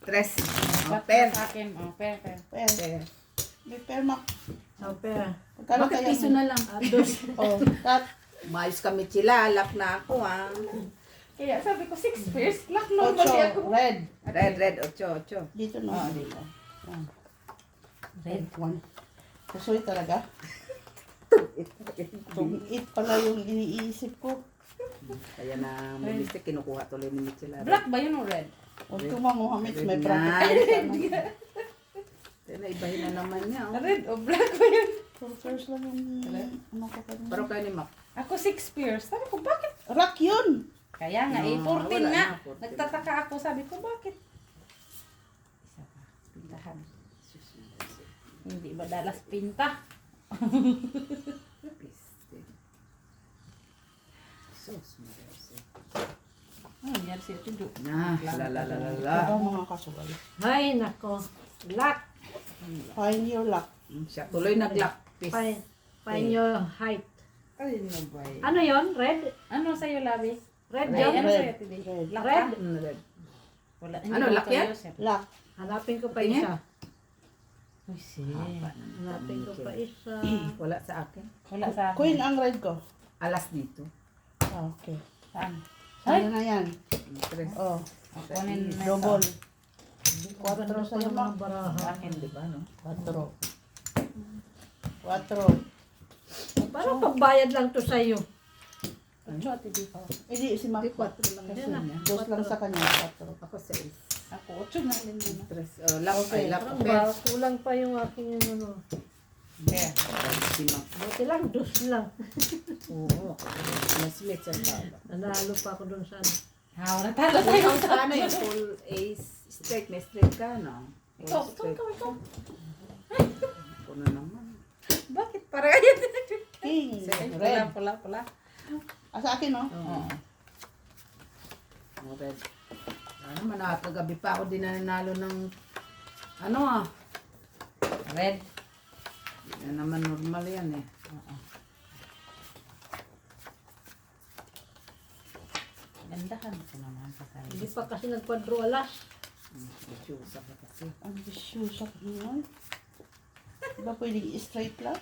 Tres. Ba't Per. sa akin? Per. Per. May per, Mac. Pera. Magkano Bakit kaya piso mo? na lang? Dos. Oh, cut. Mayos kami chilalak na ako Kaya sabi ko, 6 pairs. Lock normally ako. Ocho. Red. Red, ocho. Dito no. Dito. Yan. Red. One. Kusoy talaga. Tungit pala yung iniisip ko. Kaya na mabiste, kinukuha tuloy ni Michela. Black ba yun o red? Huwag tumanguhamit, may Red bracket na. tayo sana. Kaya na ibahin na naman niya. Red o black ba yun? Four pairs lang yung ano ko pa Pero kayo ni Mac. Ako 6 pairs. Sabi ko, bakit? Rock yun! Kaya nga, No, 14 wala nga. na, 14. Nagtataka ako, sabi ko, bakit? Isa pa, pintahan. Hindi ba dalas pinta? Piste. Sus, Marese. Ano nangyari siya? Tudo. Na, la. Ito mga kasugal. Ay, nako. Lock. Find your luck. Siya tuloy nag-lock. Find your height. Ay, na ba yun? Ano yon? Red? Ano sa'yo, Labi? Red Ay, yon? ano Red. sa'yo, Tidi? Red. Lock Red? ka? Red. Wala. Ano, lock yan? Luck. Hanapin ko pa Tingin? isa. Uy, Hanapin ko pa isa. Wala sa akin. Wala sa akin. Queen ang red ko. Alas dito. Ah, okay. Saan? Ano na yan? Tres. Oh, Kunin na double. Quatro Quatro sa sa'yo, mga Mac. baraha. Sa akin, di ba, no? Quatro. Quatro. Parang pagbayad lang to sa'yo. Ocho, Tidi. Hindi, si Mac. Di, 4 lang Yan gusto na. niya. Dos lang sa kanya. Quatro. Ako 6. Ako, 8 na din din. Tres. Lock. Okay. Ay, lock. Parang Per. kulang pa yung aking ano. Kaya, Si Mac. Buti lang, dos lang. Oo. Mas late sa tala. Nanalo pa ako dun sa ano. natalo Full tayo. house ka ano yung full ace straight. May straight ka, no? Ikaw, Full straight. ikaw. Ako na naman. Bakit? Para kayo. King. Pula, Red. pula. Ah, sa akin, no? Oo. Oh, red. Ano naman, kagabi pa ako din nanalo ng ano Red. Yan naman normal yan eh. Gandahan ko naman sa tayo. Hindi pa kasi nagkwadro alas. Isyusa ka kasi. Ang bisyusa ko naman. Diba pwedeng straight lang?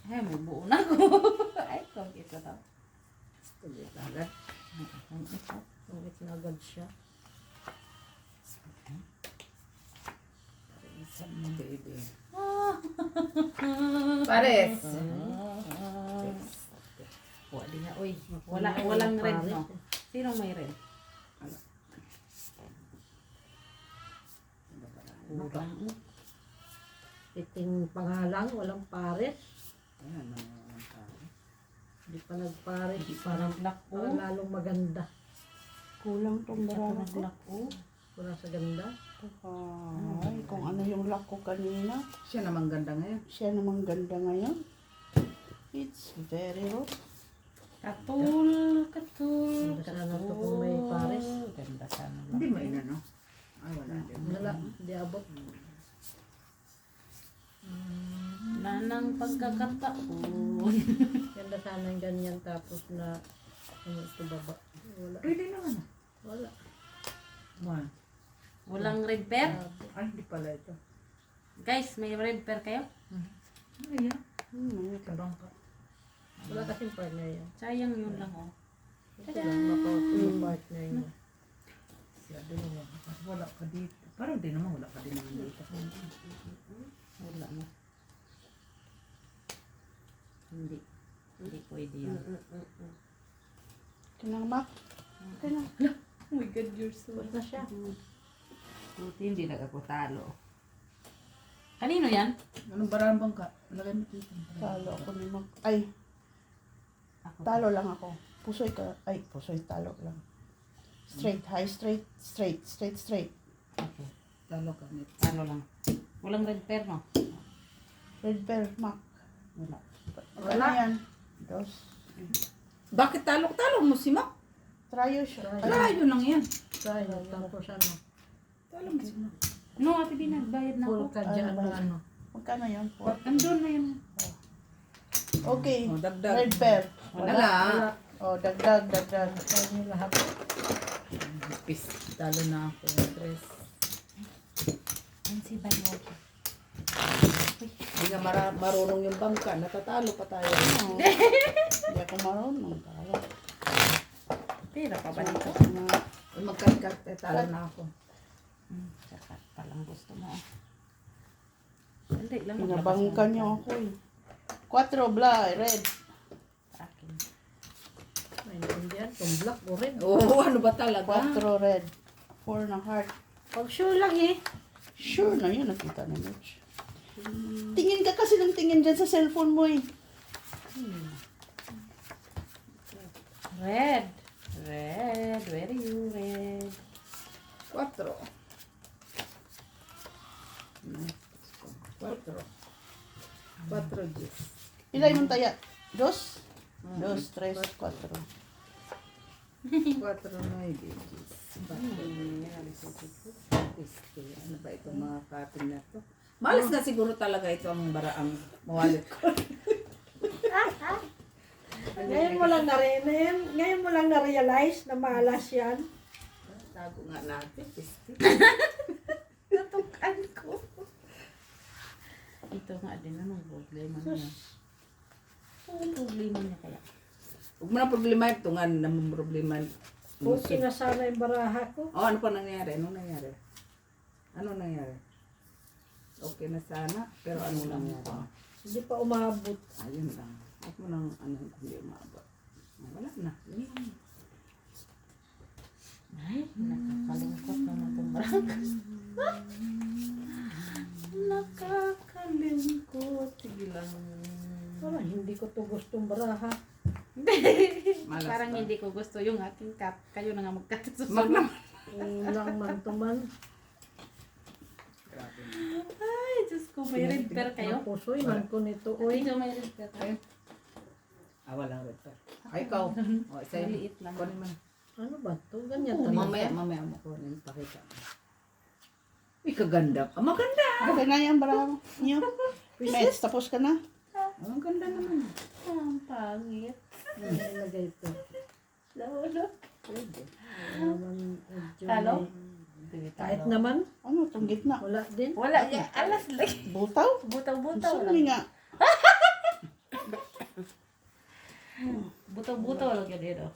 Ay, may buo na ako. Ay, kung ito daw. Tuloy agad. Ungit na agad siya. Isang baby. Pares. Wala nga, uy. Walang red, no? Sino may red? Kurang. Iting pangalang, walang pares. Ayan, ang tao. Hindi pa nagpares. Parang black, Parang lalong maganda. Kulang tong barang ko. black, oh. Wala sa ganda. Ay, kung ano yung luck ko kanina. Siya naman ganda ngayon. Siya namang ganda ngayon. It's very rough. Katul. Ganda sana to kung may pares. Ganda sana. Hindi mo inano. Ay, wala din. Wala, hindi abot. Nanang pagkakataon. Ganda sana yung ganyan tapos na ano ito baba. Wala. Pwede naman. Wala. One. Walang red pair? Ay, hindi pala ito. Guys, may red pair kayo? Ayan. Karong ka. Wala kasing partner yan. Sayang yun lang, oh. Ito lang mapapag yung partner niya. Siya dalawa. Wala ka dito. Parang di naman wala ka din naman dito. Wala na. Hindi. Hindi pwede yan. Kinang Mac. Kinang. Oh my God, you're so... Tapos na siya. Buti hindi nagkakutalo. Kanino yan? Anong barang bang ka? Lagay mo dito. Talo ako ni Mac. Ay, Ako. talo lang ako. Pusoy ka. Ay, pusoy talo lang. Straight, high, straight, straight, straight, straight. Okay. Talo ka nito. Ano lang. Walang red pair, no? Red pair, Mac. Wala. Wala yan. Dos. Bakit talo? Talo mo si Mac. Tryo siya. Layo lang yan. Tayo, tapos ano. Talo mo si Mac. No, Ate Bina, bayad na Full ako. ka dyan Ano ba na ano. Magkano yan? Four. Andun na yun. Okay. Oh, dagdag. Red pair. Wala. Oh, dagdag, dagdag. Tayo niyo lahat. Pis, talo na ako. Tres. Yan si Banwag. Hindi nga marunong yung bangka. Natatalo pa tayo. Hindi ako marunong. Talo. Pira pa ba Balik dito? ko na. Magkat-kat, talo na ako. Sakat palang gusto mo. Hindi lang. Pinabangkan niyo ako eh. 4 bla, red. Akin. Maintindihan kung black o red. Oo, ano ba talaga? 4 red. 4 na heart. Pag sure lang eh. Sure na yun, nakita na Mitch. Tingin ka kasi ng tingin dyan sa cellphone mo eh. Red. Red. Where are you, red? 4. 4. 4 Gs. Ilay mong taya? 2? 2, 3, 4. 4 na Gs. Ano ba itong mga cutting na to? Malas na siguro talaga ito ang baraang mawalit ko. Ngayon mo lang na-realize na malas yan. Tago nga natin. Pisti. Natukan ko. Ito nga din, anong problema niya? Anong problema niya kaya? Huwag mo na problema ito nga naman problema. Okay na sana yung baraha ko. Oh, ano pa nangyari? Anong nangyari? Ano nangyari? Okay na sana, pero ano nangyari? Hindi pa umabot. Ayun lang. Huwag mo nang ano, hindi umabot. Wala na. Ay, nakakalungkot naman itong barangay. Nakakalungkot. Sige lang. Parang hindi ko to gustong baraha. Malas Parang ba? hindi ko gusto yung aking cut. Kayo na nga mag-cut sa Mag susunod. Lang man to man. Ay, Diyos ko, may red pair kayo. Pusoy man ko nito. Uy, Oy, may red pair kayo. Walang red pa. Ay, ikaw. O, sa'yo. Maliit lang. Kunin mo na. ano ba to? Ganyan talaga. Mamaya mo kunin. Pakita mo. Uy, kaganda ka. Maganda. Kasi na yung barang niyo. Mets, tapos ka na. Ang ganda naman. Ang pangit. Nilagay ito. Lolo. Pwede. Medyo Talo? may- Kahit naman, Ano, itong gitna? wala din. Wala niya. Alas lang. Butaw? Ano Butaw-butaw Sorry lang. nga. Butaw-butaw lang yan dito.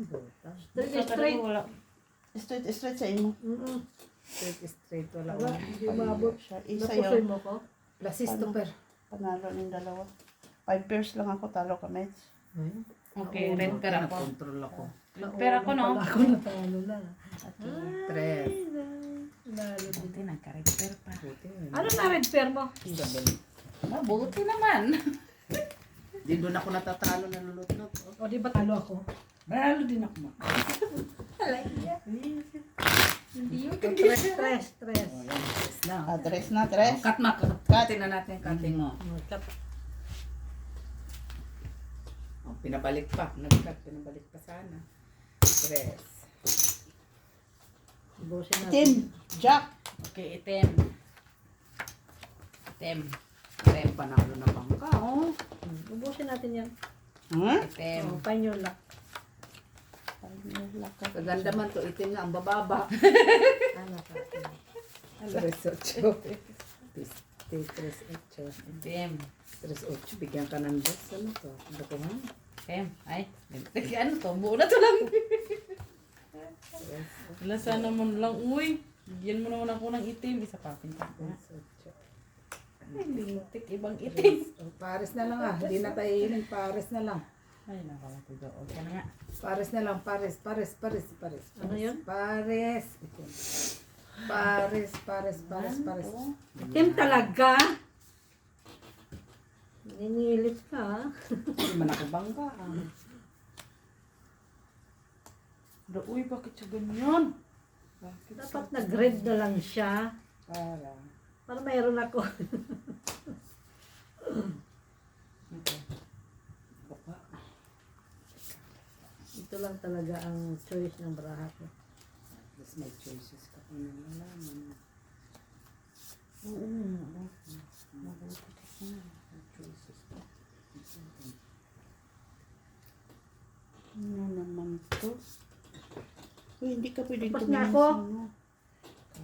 Buta. Straight. Wala. Straight sa imo. Straight. Wala. Wala, hindi umabot. Siya. Isa Napusoy yun. mo ko. Plasis to per. Panalo ng dalawa. 5 pairs lang ako, talo ka, Mets. Okay, red pair ako. Control ako. Pero ako, no? Ako natalo na. Tres. Lalo din. Buti nagka-red pair pa. Buti. Ano na red pair mo? Mabuti naman. Di doon ako natatalo na lulot-lot. O di ba talo ako? Manalo din ako ma. Hindi yun. Stress. Tres na. Tres na, tres. Cut ma. Cutin na natin yung cutting mo. Oh, pinabalik pa. Nag-cut. Pinabalik pa sana. Tres. Busin natin. Team, Jack. Okay, item. Item. Item panalo na bangka. Oh. Ubusin natin yan. Huh? Item. O, pain your luck. Kaganda man to. Item nga ang bababa. Ano sa atin? Tres ocho. Tres ocho. Tem. Tres ocho. Bigyan ka ng dos. Ano to? Ano to man? Tem. Ay. Ano to? Buo na to lang. Wala sana mo lang. Uy. Bigyan mo naman ako ng itim. Isa pa. Pinta ko nga. Tres ocho. Ay, lintik. Ibang itim. Pares na lang ah. Hindi na tayo hiling. Pares na lang. Ay, nakakatiga. Okay na nga. Pares na lang. Pares. Ano yun? Pares. Pares. Itim talaga. Ninilit ka. Hindi man ako bangga. Uy, bakit siya ganyan? Dapat nag-red na lang siya. Para mayroon ako. Okay. Ito lang talaga ang choice ng baraha ko. Mas may choices ka kung nalalaman. Oo. Mabuti ka na. Choices ka. Ano naman to? Uy, hindi ka pwedeng Tapos tumingin na ako. sa ano.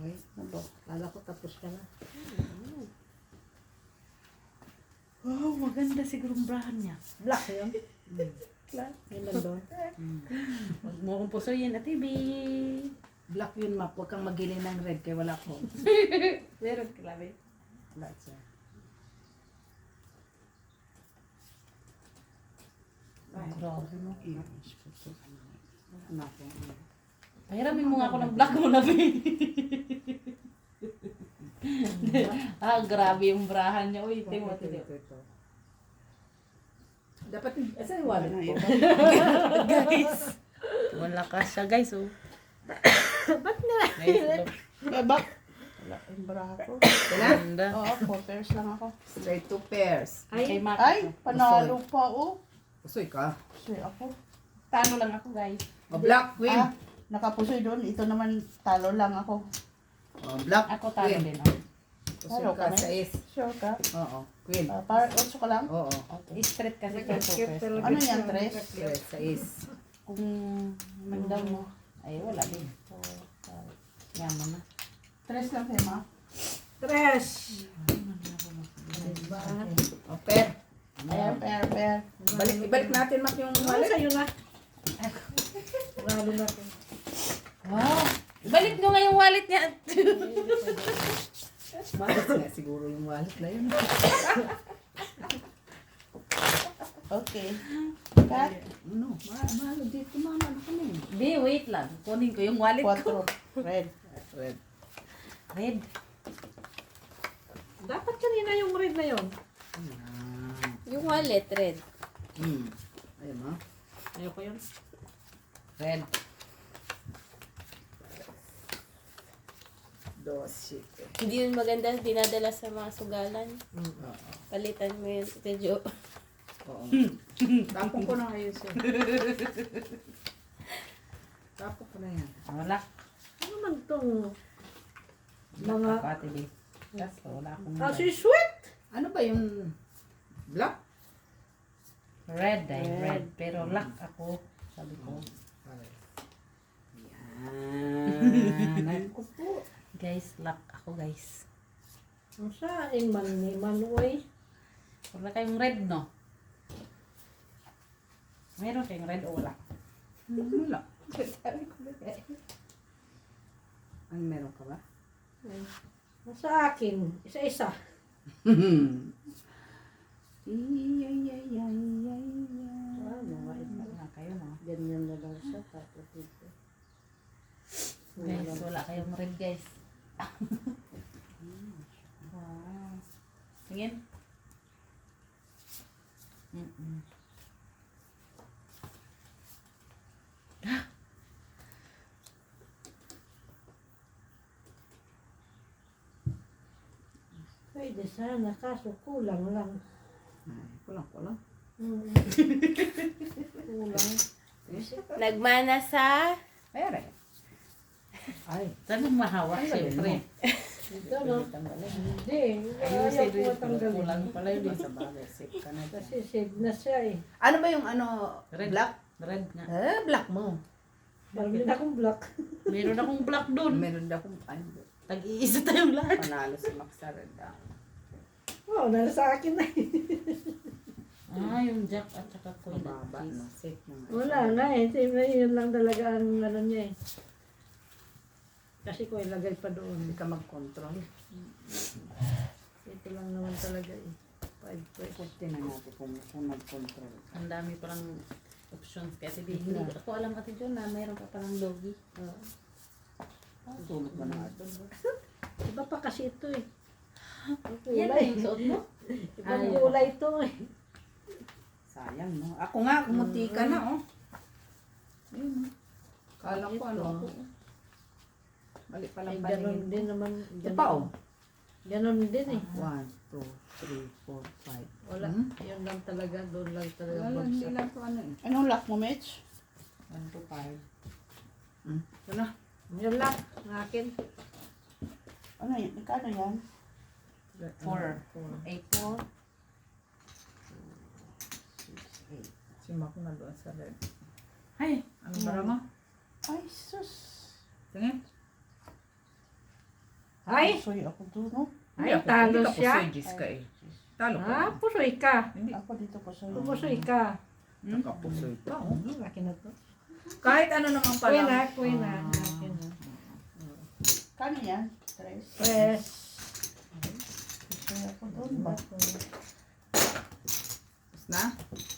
Ay, ano ba? Kala ko tapos ka na. Wow, maganda siguro ang brahan niya. Black yun. Black. Yun lang doon. Huwag mo akong pusuyin, Ate B. Black yun, map. Huwag kang magiling ng red kaya wala ko. Meron ka labi. Wala siya. Ay, grabe mo. Ano ko? Pahiramin mo nga ako ng black mo na, B. Grabe yung brahan niya. Uy, tingnan mo, tingnan mo. Ito. Dapat, asan yung wallet ko? Guys. Wala ka siya, guys, oh. Ba't na? Guys, look. Eh, bak? Wala, yung baraha ko. Ganda. Oo, 4 pairs lang ako. Straight 2 pairs. Kay Ay, Mac. Ay, panalo pa, oh. Pusoy ka. Kasi ako. Talo lang ako, guys. O, black, queen. Ah, nakapusoy doon. Ito naman, talo lang ako. O, black, Ako talo queen. din, oh. Pusoy Talo ka ka na? sa is. Sure ka? Oo, queen. Para 8 ka lang? Oo, Straight kasi Cute kay talaga. Ano yan, Tres? straight sa is. Kung magdaw mo, ay wala din. So, yaman na. 3 lang, Tema. Tres. Diba? O, pair. Pair. Ibalik natin, Mac, yung Ano wallet. sa'yo na? Lalo na ko. Wow! Balik nyo nga yung wallet niya. Malas nga siguro yung wallet na yun. Okay. Cut. Ano? Mahalo dito, mama. Ano kami? Di, wait lang. Kunin ko yung wallet ko. 4. Red. Red. Red. Dapat kanina yung red na yun. Yung wallet, red. Ayun, ma. Ayoko yun. Red. 2, 7. Hindi yun maganda dinadala sa mga sugalan. Oo. Palitan mo yun, Tita Jo. Oo. Tapon ko na ngayon siya. Tapon ko na yan. Wala. Ano man itong mga... Pati di. Kaso wala akong Kasi sweet! Ano ba yung black? red. Red. Pero lock ako. Sabi ko. Yan. Ako po. Guys, lock ako, guys. Ang saing man ni Manoy. Wala kayong red, no? Meron kayong red o wala? Wala. Ano meron ka ba? Sa akin, isa-isa. Ano, wala kayo, no? Ganyan na lang siya. Tapos ito. Guys, wala kayong red, guys. Wow. Tingin. Pwede sana, kaso kulang lang. Ay, kulang. Kulang. Nagmana sa... Pere. Ay. Saan ang mahawak, siyempre? Ito, no? Hindi. Ayusin Ayaw ko rin. matanggalin. Kulang pala yun. Sa bagay, safe ka na. Kasi save na siya eh. Ano ba yung ano? Red. Black? Red nga. Black mo. Parang din akong black. Meron akong black doon. Meron na akong Tag-iisa tayong lahat. panalo si Max sa red. Oh, nasa sa akin na eh. Yung jack at saka coin. Mababa na. Safe na nga. Wala nga eh. Save na yun lang talaga ang ano niya eh. Kasi ko ilagay pa doon. Hindi ka mag-control. Ito lang naman talaga eh. 5 pesos. Puti na natin kung mag-control. Ang dami palang options. Kasi di, hindi ako alam kasi dyan na mayroon pa palang logi. Tulog ba na ito? Iba pa kasi ito eh. Ang Yan na kulay. yung suot mo? Ibang Ay, kulay ito eh. Sayang, no? Ako nga, kumuti ka na, oh. Ayun, oh. Kala ko, ano ako. Balik pa Ay, lang ganon paningin din ko. naman. Ito pa, oh. Ganon din eh. 1, 2, 3, 4, 5. Wala. Yun lang talaga. Doon lang talaga Wala, hindi bagsak. lang to ano eh. Anong lock mo, Mitch? 1 to 5. Ito na. Yun lang. Ang akin. Ano yan? Kano yan? 4. 8. 4. Si Mac na doon sa red. Ay, Ano ba mo? Ay, sus. Tingin. Ay! Pusoy ako doon, no? Ay, Hindi talo ka siya. pusoy, Jis ka eh. Talo ka. Ah, pusoy ka. Hindi. Ako dito pusoy. Pusoy ka. Nakapusoy pa. Oh. Laki na to. Kahit ano naman pala. Kuya na. Laki na. Kano yan? 3. Press. Pusoy ako doon ba? Na?